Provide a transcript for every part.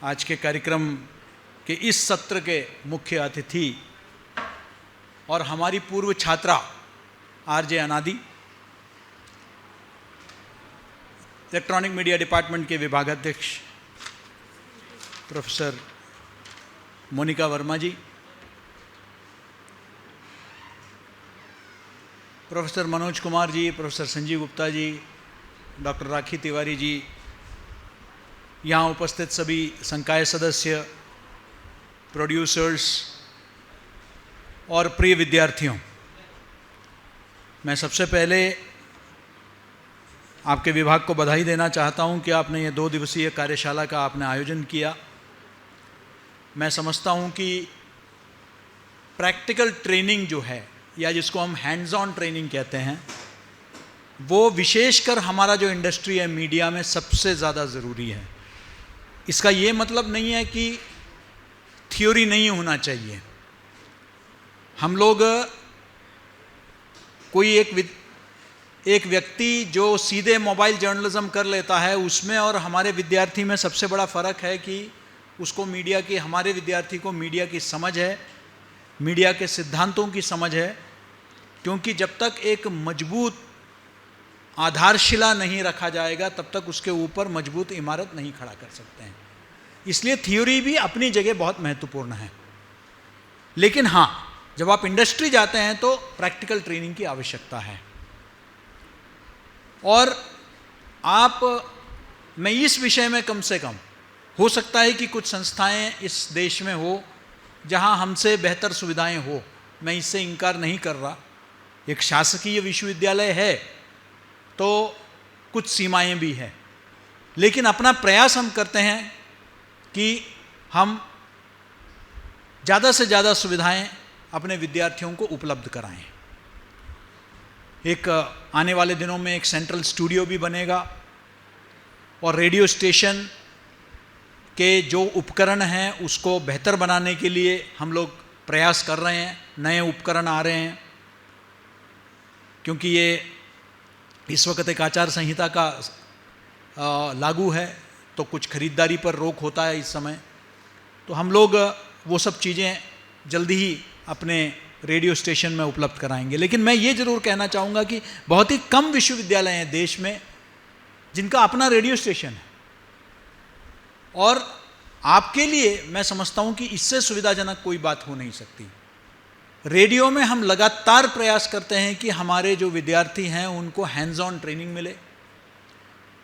आज के कार्यक्रम के इस सत्र के मुख्य अतिथि और हमारी पूर्व छात्रा आरजे अनादि, इलेक्ट्रॉनिक मीडिया डिपार्टमेंट के विभागाध्यक्ष प्रोफेसर मोनिका वर्मा जी, professor Manoj Kumar ji, professor Sanjeev Gupta ji, doctor राखी तिवारी जी, यहाँ उपस्थित सभी संकाय सदस्य, प्रोड्यूसर्स और प्रिय विद्यार्थियों, मैं सबसे पहले आपके विभाग को बधाई देना चाहता हूँ कि आपने ये 2 दिवसीय कार्यशाला का आपने आयोजन किया। मैं समझता हूँ कि प्रैक्टिकल ट्रेनिंग जो है, या जिसको हम हैंड्स ऑन ट्रेनिंग कहते हैं, वो विशेषकर हमारा जो इंडस्ट्री है मीडिया में सबसे ज़्यादा ज़रूरी है। इसका ये मतलब नहीं है कि थ्योरी नहीं होना चाहिए। हम लोग कोई एक व्यक्ति जो सीधे मोबाइल जर्नलिज्म कर लेता है, उसमें और हमारे विद्यार्थी में सबसे बड़ा फ़र्क है कि उसको मीडिया की, हमारे विद्यार्थी को मीडिया की समझ है, मीडिया के सिद्धांतों की समझ है। क्योंकि जब तक एक मजबूत आधारशिला नहीं रखा जाएगा तब तक उसके ऊपर मजबूत इमारत नहीं खड़ा कर सकते हैं। इसलिए थ्योरी भी अपनी जगह बहुत महत्वपूर्ण है, लेकिन हाँ, जब आप इंडस्ट्री जाते हैं तो प्रैक्टिकल ट्रेनिंग की आवश्यकता है। और मैं इस विषय में कम से कम, हो सकता है कि कुछ संस्थाएं इस देश में हो जहां हमसे बेहतर सुविधाएं हो, मैं इससे इनकार नहीं कर रहा। एक शासकीय विश्वविद्यालय है तो कुछ सीमाएं भी हैं, लेकिन अपना प्रयास हम करते हैं कि हम ज़्यादा से ज़्यादा सुविधाएं अपने विद्यार्थियों को उपलब्ध कराएं। एक आने वाले दिनों में एक सेंट्रल स्टूडियो भी बनेगा और रेडियो स्टेशन के जो उपकरण हैं उसको बेहतर बनाने के लिए हम लोग प्रयास कर रहे हैं। नए उपकरण आ रहे हैं, क्योंकि ये इस वक्त एक आचार संहिता का लागू है, तो कुछ खरीदारी पर रोक होता है इस समय। तो हम लोग वो सब चीज़ें जल्दी ही अपने रेडियो स्टेशन में उपलब्ध कराएंगे। लेकिन मैं ये ज़रूर कहना चाहूँगा कि बहुत ही कम विश्वविद्यालय हैं देश में जिनका अपना रेडियो स्टेशन है, और आपके लिए मैं समझता हूँ कि इससे सुविधाजनक कोई बात हो नहीं सकती। रेडियो में हम लगातार प्रयास करते हैं कि हमारे जो विद्यार्थी हैं उनको हैंड्स ऑन ट्रेनिंग मिले।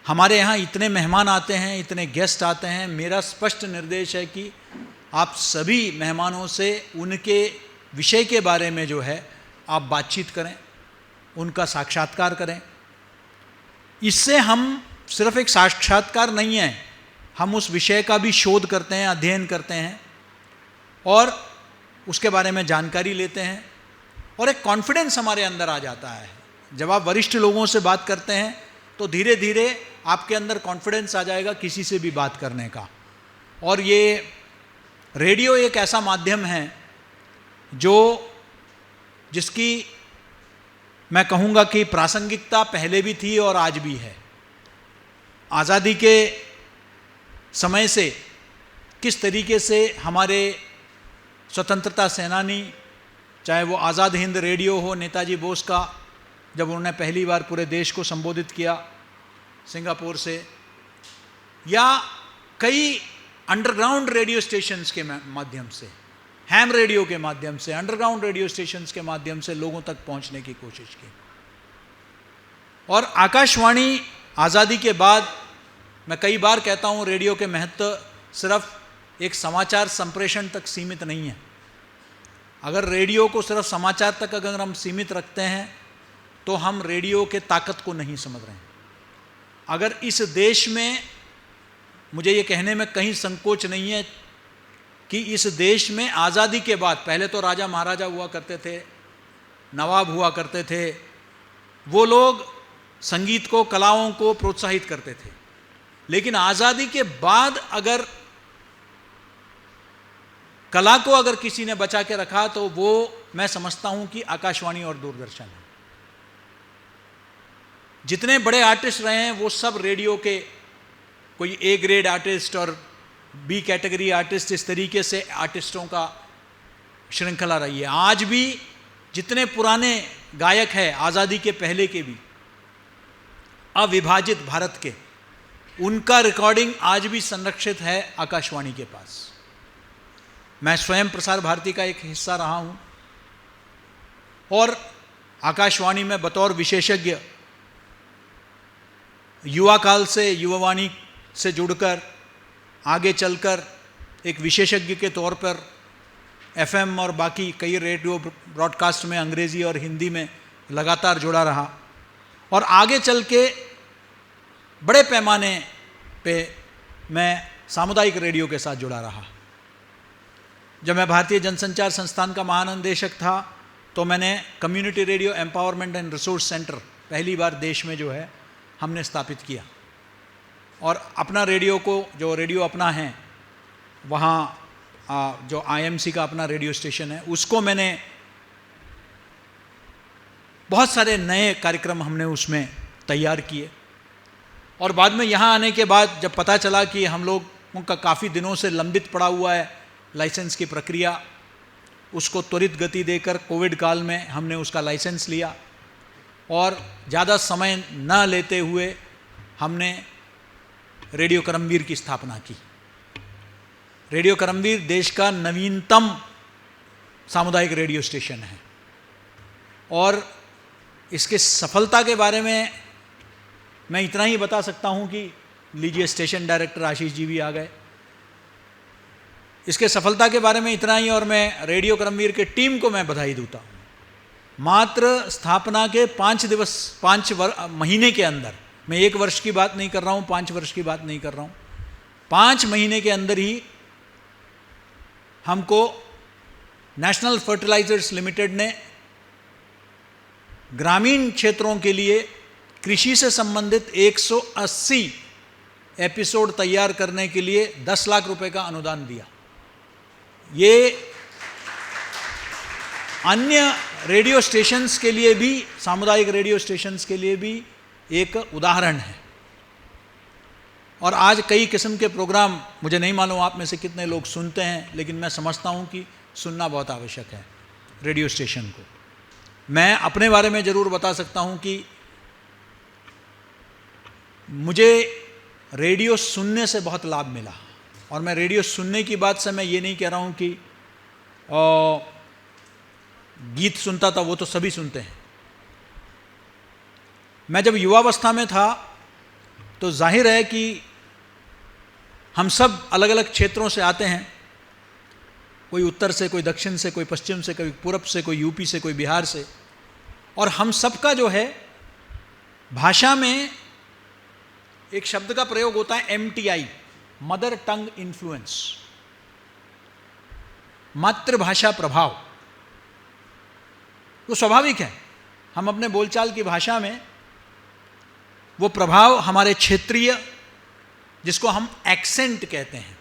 हमारे यहाँ इतने मेहमान आते हैं, इतने गेस्ट आते हैं, मेरा स्पष्ट निर्देश है कि आप सभी मेहमानों से उनके विषय के बारे में जो है आप बातचीत करें, उनका साक्षात्कार करें। इससे हम सिर्फ एक साक्षात्कार नहीं है, हम उस विषय का भी शोध करते हैं, अध्ययन करते हैं और उसके बारे में जानकारी लेते हैं, और एक कॉन्फिडेंस हमारे अंदर आ जाता है। जब आप वरिष्ठ लोगों से बात करते हैं तो धीरे धीरे आपके अंदर कॉन्फिडेंस आ जाएगा किसी से भी बात करने का। और ये रेडियो एक ऐसा माध्यम है जिसकी मैं कहूँगा कि प्रासंगिकता पहले भी थी और आज भी है। आज़ादी के समय से किस तरीके से हमारे स्वतंत्रता सेनानी, चाहे वो आज़ाद हिंद रेडियो हो नेताजी बोस का, जब उन्होंने पहली बार पूरे देश को संबोधित किया सिंगापुर से, या कई अंडरग्राउंड रेडियो स्टेशंस के माध्यम से, हैम रेडियो के माध्यम से, अंडरग्राउंड रेडियो स्टेशंस के माध्यम से लोगों तक पहुंचने की कोशिश की। और आकाशवाणी आज़ादी के बाद, मैं कई बार कहता हूँ, रेडियो के महत्व सिर्फ एक समाचार संप्रेषण तक सीमित नहीं है। अगर रेडियो को सिर्फ समाचार तक अगर हम सीमित रखते हैं तो हम रेडियो के ताकत को नहीं समझ रहे हैं। अगर इस देश में, मुझे ये कहने में कहीं संकोच नहीं है कि इस देश में आज़ादी के बाद, पहले तो राजा महाराजा हुआ करते थे, नवाब हुआ करते थे, वो लोग संगीत को, कलाओं को प्रोत्साहित करते थे। लेकिन आज़ादी के बाद अगर कला को अगर किसी ने बचा के रखा तो वो मैं समझता हूं कि आकाशवाणी और दूरदर्शन है। जितने बड़े आर्टिस्ट रहे हैं वो सब रेडियो के कोई ए ग्रेड आर्टिस्ट और बी कैटेगरी आर्टिस्ट, इस तरीके से आर्टिस्टों का श्रृंखला रही है। आज भी जितने पुराने गायक हैं, आज़ादी के पहले के भी, अविभाजित भारत के, उनका रिकॉर्डिंग आज भी संरक्षित है आकाशवाणी के पास। मैं स्वयं प्रसार भारती का एक हिस्सा रहा हूं और आकाशवाणी में बतौर विशेषज्ञ युवा काल से, युवावाणी से जुड़कर आगे चलकर एक विशेषज्ञ के तौर पर एफएम और बाकी कई रेडियो ब्रॉडकास्ट में अंग्रेजी और हिंदी में लगातार जुड़ा रहा और आगे चल के बड़े पैमाने पे मैं सामुदायिक रेडियो के साथ जुड़ा रहा। जब मैं भारतीय जनसंचार संस्थान का महानिदेशक था तो मैंने community radio empowerment and resource centre पहली बार देश में जो है हमने स्थापित किया और अपना रेडियो को, जो रेडियो अपना है वहाँ जो आईएमसी का अपना रेडियो स्टेशन है, उसको मैंने बहुत सारे नए कार्यक्रम हमने उसमें तैयार किए और बाद में यहाँ आने के बाद जब पता चला कि हम लोगों का काफ़ी दिनों से लंबित पड़ा हुआ है लाइसेंस की प्रक्रिया, उसको त्वरित गति देकर कोविड काल में हमने उसका लाइसेंस लिया और ज़्यादा समय न लेते हुए हमने रेडियो करमवीर की स्थापना की। रेडियो करमवीर देश का नवीनतम सामुदायिक रेडियो स्टेशन है और इसके सफलता के बारे में मैं इतना ही बता सकता हूं कि लीजिए स्टेशन डायरेक्टर आशीष जी भी आ गए। इसके सफलता के बारे में इतना ही और मैं रेडियो करमवीर के टीम को मैं बधाई देता हूं। मात्र स्थापना के 5 महीने के अंदर, मैं 1 वर्ष की बात नहीं कर रहा हूं, 5 वर्ष की बात नहीं कर रहा हूं, 5 महीने के अंदर ही हमको नेशनल फर्टिलाइजर्स लिमिटेड ने ग्रामीण क्षेत्रों के लिए कृषि से संबंधित 180 एपिसोड तैयार करने के लिए 10 लाख रुपए का अनुदान दिया। ये अन्य रेडियो स्टेशंस के लिए भी, सामुदायिक रेडियो स्टेशंस के लिए भी एक उदाहरण है और आज कई किस्म के प्रोग्राम, मुझे नहीं मालूम आप में से कितने लोग सुनते हैं, लेकिन मैं समझता हूं कि सुनना बहुत आवश्यक है रेडियो स्टेशन को। मैं अपने बारे में ज़रूर बता सकता हूं कि मुझे रेडियो सुनने से बहुत लाभ मिला और मैं रेडियो सुनने की बात से मैं ये नहीं कह रहा हूं कि गीत सुनता था, वो तो सभी सुनते हैं। मैं जब युवावस्था में था तो जाहिर है कि हम सब अलग अलग क्षेत्रों से आते हैं, कोई उत्तर से, कोई दक्षिण से, कोई पश्चिम से, कोई पूरब से, कोई यूपी से, कोई बिहार से, और हम सबका जो है भाषा में एक शब्द का प्रयोग होता है MTI, मदर टंग इन्फ्लुएंस, मातृभाषा प्रभाव। वो स्वाभाविक है, हम अपने बोलचाल की भाषा में वो प्रभाव हमारे क्षेत्रीय, जिसको हम एक्सेंट कहते हैं,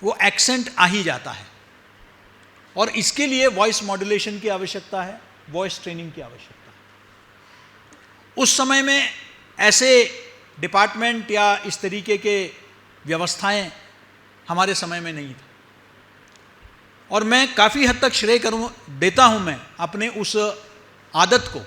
वो एक्सेंट आ ही जाता है और इसके लिए वॉइस मॉड्यूलेशन की आवश्यकता है, वॉइस ट्रेनिंग की आवश्यकता है। उस समय में ऐसे डिपार्टमेंट या इस तरीके के व्यवस्थाएं हमारे समय में नहीं थी और मैं काफ़ी हद तक श्रेय देता हूं मैं अपने उस आदत को,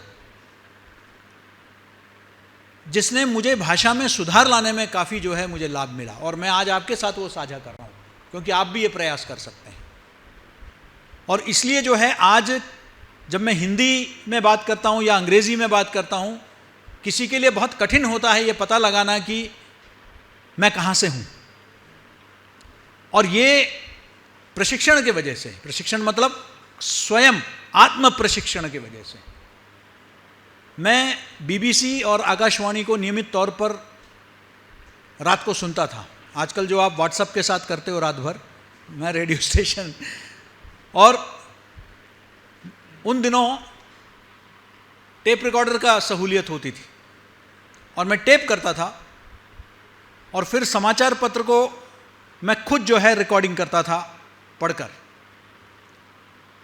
जिसने मुझे भाषा में सुधार लाने में काफ़ी जो है मुझे लाभ मिला और मैं आज आपके साथ वो साझा कर रहा हूँ क्योंकि आप भी ये प्रयास कर सकते हैं। और इसलिए जो है आज जब मैं हिंदी में बात करता हूँ या अंग्रेज़ी में बात करता हूँ, किसी के लिए बहुत कठिन होता है ये पता लगाना कि मैं कहाँ से हूँ। और ये प्रशिक्षण की वजह से, प्रशिक्षण मतलब स्वयं आत्म प्रशिक्षण की वजह से, मैं BBC और आकाशवाणी को नियमित तौर पर रात को सुनता था। आजकल जो आप व्हाट्सएप के साथ करते हो रात भर, मैं रेडियो स्टेशन, और उन दिनों टेप रिकॉर्डर का सहूलियत होती थी और मैं टेप करता था और फिर समाचार पत्र को मैं खुद जो है रिकॉर्डिंग करता था पढ़कर,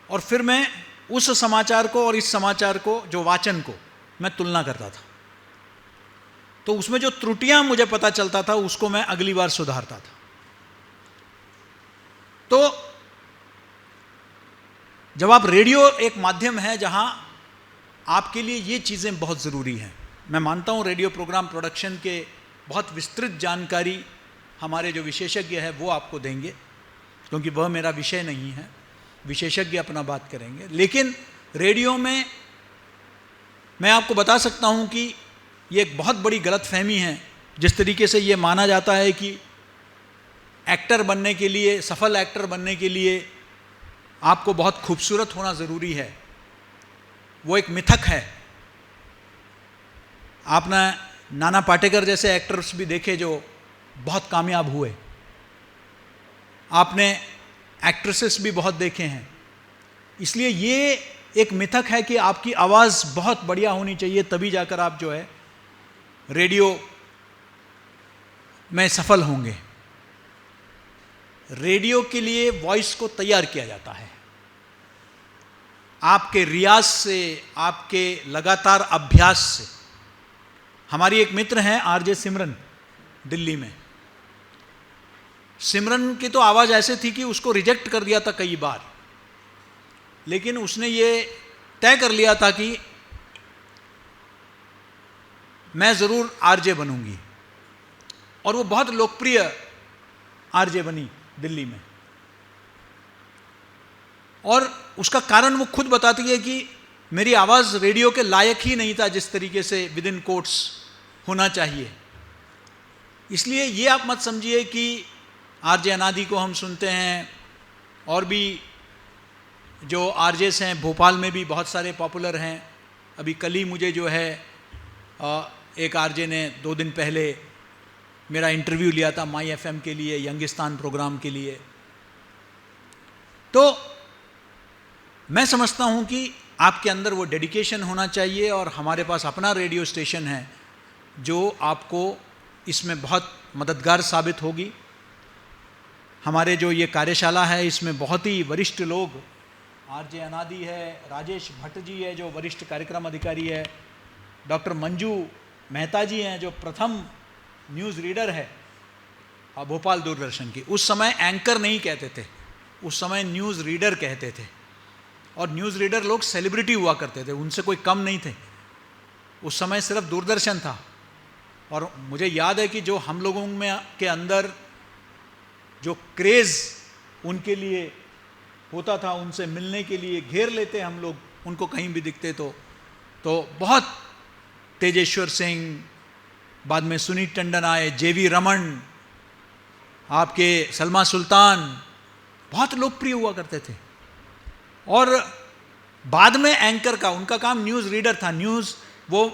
और फिर मैं उस समाचार को और इस समाचार को, जो वाचन को, मैं तुलना करता था। तो उसमें जो त्रुटियां मुझे पता चलता था उसको मैं अगली बार सुधारता था। तो जब आप रेडियो एक माध्यम है जहां आपके लिए ये चीज़ें बहुत ज़रूरी हैं। मैं मानता हूं रेडियो प्रोग्राम प्रोडक्शन के बहुत विस्तृत जानकारी हमारे जो विशेषज्ञ हैं वो आपको देंगे, क्योंकि वह मेरा विषय नहीं है, विशेषज्ञ अपना बात करेंगे। लेकिन रेडियो में मैं आपको बता सकता हूं कि ये एक बहुत बड़ी गलतफहमी है, जिस तरीके से ये माना जाता है कि एक्टर बनने के लिए, सफल एक्टर बनने के लिए आपको बहुत खूबसूरत होना ज़रूरी है। वो एक मिथक है। आपने नाना पाटेकर जैसे एक्टर्स भी देखे जो बहुत कामयाब हुए, आपने एक्ट्रेसेस भी बहुत देखे हैं। इसलिए ये एक मिथक है कि आपकी आवाज़ बहुत बढ़िया होनी चाहिए, तभी जाकर आप जो है रेडियो में सफल होंगे। रेडियो के लिए वॉइस को तैयार किया जाता है आपके रियाज से, आपके लगातार अभ्यास से। हमारी एक मित्र हैं आरजे सिमरन, दिल्ली में। सिमरन की तो आवाज़ ऐसे थी कि उसको रिजेक्ट कर दिया था कई बार, लेकिन उसने ये तय कर लिया था कि मैं ज़रूर आरजे बनूंगी, और वो बहुत लोकप्रिय आरजे बनी दिल्ली में। और उसका कारण वो खुद बताती है कि मेरी आवाज़ रेडियो के लायक ही नहीं था जिस तरीके से विद इन कोट्स होना चाहिए। इसलिए ये आप मत समझिए कि आरजे अनादि को हम सुनते हैं, और भी जो आरजेस हैं भोपाल में भी बहुत सारे पॉपुलर हैं। अभी कल ही मुझे जो है एक आरजे ने 2 दिन पहले मेरा इंटरव्यू लिया था माई एफएम के लिए, यंगिस्तान प्रोग्राम के लिए। तो मैं समझता हूं कि आपके अंदर वो डेडिकेशन होना चाहिए, और हमारे पास अपना रेडियो स्टेशन है जो आपको इसमें बहुत मददगार साबित होगी। हमारे जो ये कार्यशाला है इसमें बहुत ही वरिष्ठ लोग, आरजे अनादि है, राजेश भट्ट जी है जो वरिष्ठ कार्यक्रम अधिकारी है, डॉक्टर मंजू मेहता जी हैं जो प्रथम न्यूज़ रीडर है भोपाल दूरदर्शन की। उस समय एंकर नहीं कहते थे, उस समय न्यूज़ रीडर कहते थे, और न्यूज़ रीडर लोग सेलिब्रिटी हुआ करते थे, उनसे कोई कम नहीं थे। उस समय सिर्फ दूरदर्शन था। और मुझे याद है कि जो हम लोगों में के अंदर जो क्रेज़ उनके लिए होता था, उनसे मिलने के लिए घेर लेते हम लोग, उनको कहीं भी दिखते तो बहुत तेजेश्वर सिंह, बाद में सुनीत टंडन आए, जेवी रमन, आपके सलमा सुल्तान, बहुत लोकप्रिय हुआ करते थे। और बाद में एंकर का, उनका काम न्यूज़ रीडर था, न्यूज़, वो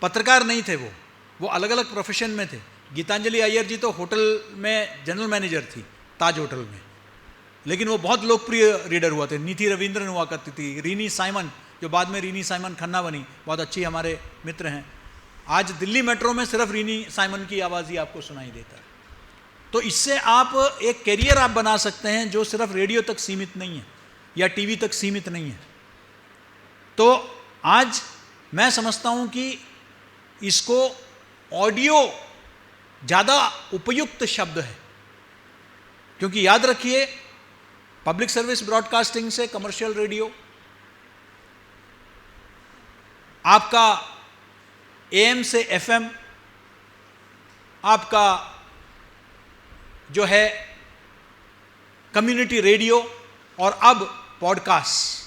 पत्रकार नहीं थे, वो अलग अलग प्रोफेशन में थे। गीतांजलि अय्यर जी तो होटल में जनरल मैनेजर थी, ताज होटल में, लेकिन वो बहुत लोकप्रिय रीडर हुआ थे। नीति रविंद्रन हुआ करती थी, रीनी साइमन, जो बाद में रीनी साइमन खन्ना बनी, बहुत अच्छी हमारे मित्र हैं। आज दिल्ली मेट्रो में सिर्फ रीनी साइमन की आवाज़ ही आपको सुनाई देता है। तो इससे आप एक कैरियर आप बना सकते हैं जो सिर्फ रेडियो तक सीमित नहीं है या टीवी तक सीमित नहीं है। तो आज मैं समझता हूं कि इसको ऑडियो ज़्यादा उपयुक्त शब्द है, क्योंकि याद रखिए पब्लिक सर्विस ब्रॉडकास्टिंग से कमर्शियल रेडियो, आपका एएम से एफएम, आपका जो है कम्युनिटी रेडियो, और अब पॉडकास्ट।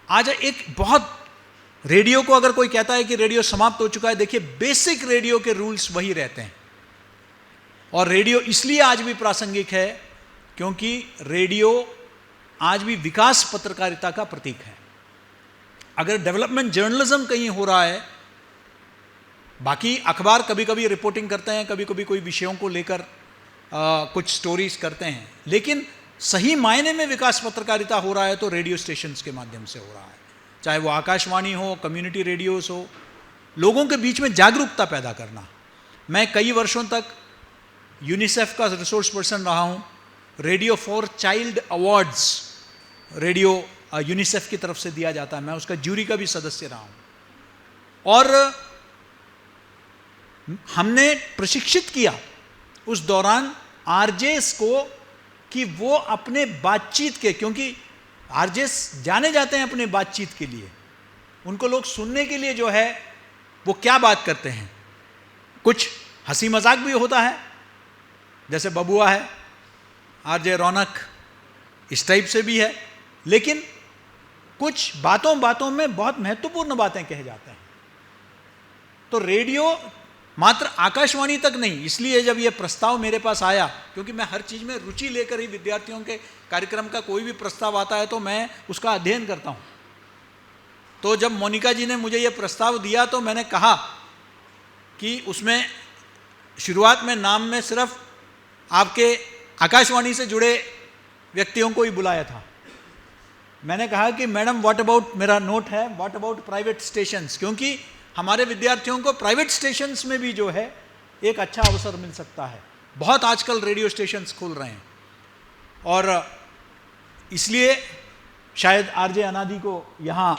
आज एक बहुत, रेडियो को अगर कोई कहता है कि रेडियो समाप्त हो चुका है, देखिए बेसिक रेडियो के रूल्स वही रहते हैं। और रेडियो इसलिए आज भी प्रासंगिक है क्योंकि रेडियो आज भी विकास पत्रकारिता का प्रतीक है। अगर डेवलपमेंट जर्नलिज्म कहीं हो रहा है, बाकी अखबार कभी कभी रिपोर्टिंग करते हैं, कभी कभी कोई विषयों को लेकर कुछ स्टोरीज करते हैं, लेकिन सही मायने में विकास पत्रकारिता हो रहा है तो रेडियो स्टेशंस के माध्यम से हो रहा है। चाहे वो आकाशवाणी हो, कम्युनिटी रेडियोस हो, लोगों के बीच में जागरूकता पैदा करना। मैं कई वर्षों तक यूनिसेफ का रिसोर्स पर्सन रहा हूँ। Radio for child awards radio UNICEF की तरफ से दिया जाता है, मैं उसका जूरी का भी सदस्य रहा हूँ। और हमने प्रशिक्षित किया उस दौरान आरजेस को कि वो अपने बातचीत के, क्योंकि आरजेस जाने जाते हैं अपने बातचीत के लिए, उनको लोग सुनने के लिए जो है वो क्या बात करते हैं। कुछ हंसी मजाक भी होता है, जैसे बबुआ है, आरजे रौनक, इस टाइप से भी है, लेकिन कुछ बातों बातों में बहुत महत्वपूर्ण बातें कहे जाते हैं। तो रेडियो मात्र आकाशवाणी तक नहीं, इसलिए जब ये प्रस्ताव मेरे पास आया, क्योंकि मैं हर चीज़ में रुचि लेकर ही विद्यार्थियों के कार्यक्रम का कोई भी प्रस्ताव आता है तो मैं उसका अध्ययन करता हूँ। तो जब मोनिका जी ने मुझे ये प्रस्ताव दिया तो मैंने कहा कि उसमें शुरुआत में नाम में सिर्फ आपके आकाशवाणी से जुड़े व्यक्तियों को ही बुलाया था। मैंने कहा कि मैडम व्हाट अबाउट, मेरा नोट है, व्हाट अबाउट प्राइवेट स्टेशंस, क्योंकि हमारे विद्यार्थियों को प्राइवेट स्टेशंस में भी जो है एक अच्छा अवसर मिल सकता है। बहुत आजकल रेडियो स्टेशंस खुल रहे हैं और इसलिए शायद आरजे अनादि को यहाँ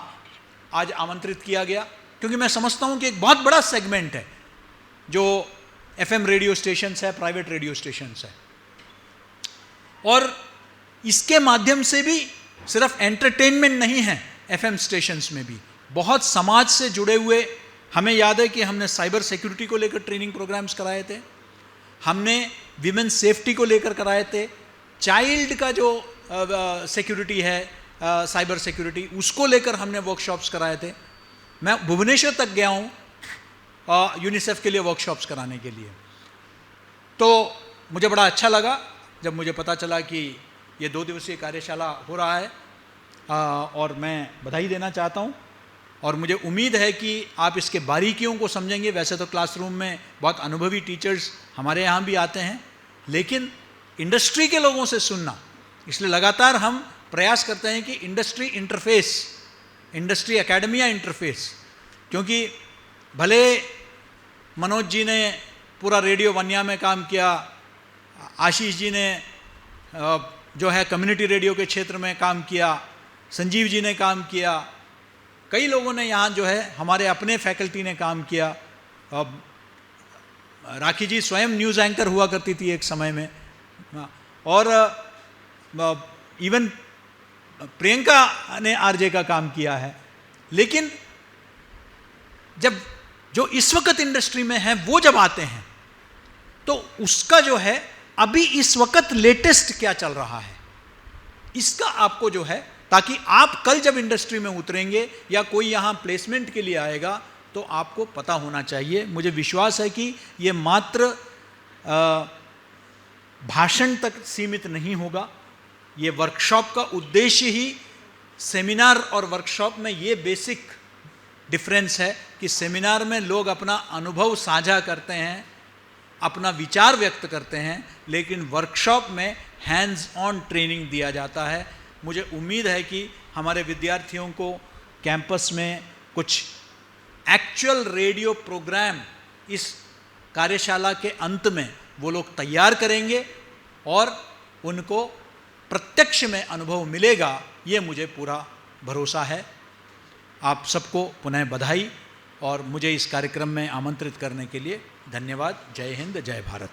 आज आमंत्रित किया गया, क्योंकि मैं समझता हूँ कि एक बहुत बड़ा सेगमेंट है जो एफएम रेडियो स्टेशंस है, प्राइवेट रेडियो स्टेशंस है, और इसके माध्यम से भी सिर्फ एंटरटेनमेंट नहीं है, एफएम स्टेशंस में भी बहुत समाज से जुड़े हुए, हमें याद है कि हमने साइबर सिक्योरिटी को लेकर ट्रेनिंग प्रोग्राम्स कराए थे, हमने विमेन सेफ्टी को लेकर कराए थे, चाइल्ड का जो सिक्योरिटी है, साइबर सिक्योरिटी, उसको लेकर हमने वर्कशॉप्स कराए थे। मैं भुवनेश्वर तक गया हूँ यूनिसेफ के लिए वर्कशॉप्स कराने के लिए। तो मुझे बड़ा अच्छा लगा जब मुझे पता चला कि ये 2 दिवसीय कार्यशाला हो रहा है, और मैं बधाई देना चाहता हूँ और मुझे उम्मीद है कि आप इसके बारीकियों को समझेंगे। वैसे तो क्लासरूम में बहुत अनुभवी टीचर्स हमारे यहाँ भी आते हैं, लेकिन इंडस्ट्री के लोगों से सुनना, इसलिए लगातार हम प्रयास करते हैं कि industry interface, industry academia interface, क्योंकि भले मनोज जी ने पूरा रेडियो वन्या में काम किया, आशीष जी ने जो है कम्युनिटी रेडियो के क्षेत्र में काम किया, संजीव जी ने काम किया, कई लोगों ने यहाँ जो है हमारे अपने फैकल्टी ने काम किया, राखी जी स्वयं न्यूज़ एंकर हुआ करती थी एक समय में, और इवन प्रियंका ने आरजे का काम किया है। लेकिन जब जो इस वक्त इंडस्ट्री में है वो जब आते हैं तो उसका जो है अभी इस वक्त लेटेस्ट क्या चल रहा है, इसका आपको जो है, ताकि आप कल जब इंडस्ट्री में उतरेंगे या कोई यहाँ प्लेसमेंट के लिए आएगा तो आपको पता होना चाहिए। मुझे विश्वास है कि ये मात्र भाषण तक सीमित नहीं होगा, ये वर्कशॉप का उद्देश्य ही, सेमिनार और वर्कशॉप में ये बेसिक डिफरेंस है कि सेमिनार में लोग अपना अनुभव साझा करते हैं, अपना विचार व्यक्त करते हैं, लेकिन वर्कशॉप में हैंड्स ऑन ट्रेनिंग दिया जाता है। मुझे उम्मीद है कि हमारे विद्यार्थियों को कैंपस में कुछ एक्चुअल रेडियो प्रोग्राम इस कार्यशाला के अंत में वो लोग तैयार करेंगे और उनको प्रत्यक्ष में अनुभव मिलेगा, ये मुझे पूरा भरोसा है। आप सबको पुनः बधाई और मुझे इस कार्यक्रम में आमंत्रित करने के लिए धन्यवाद। जय हिंद, जय भारत।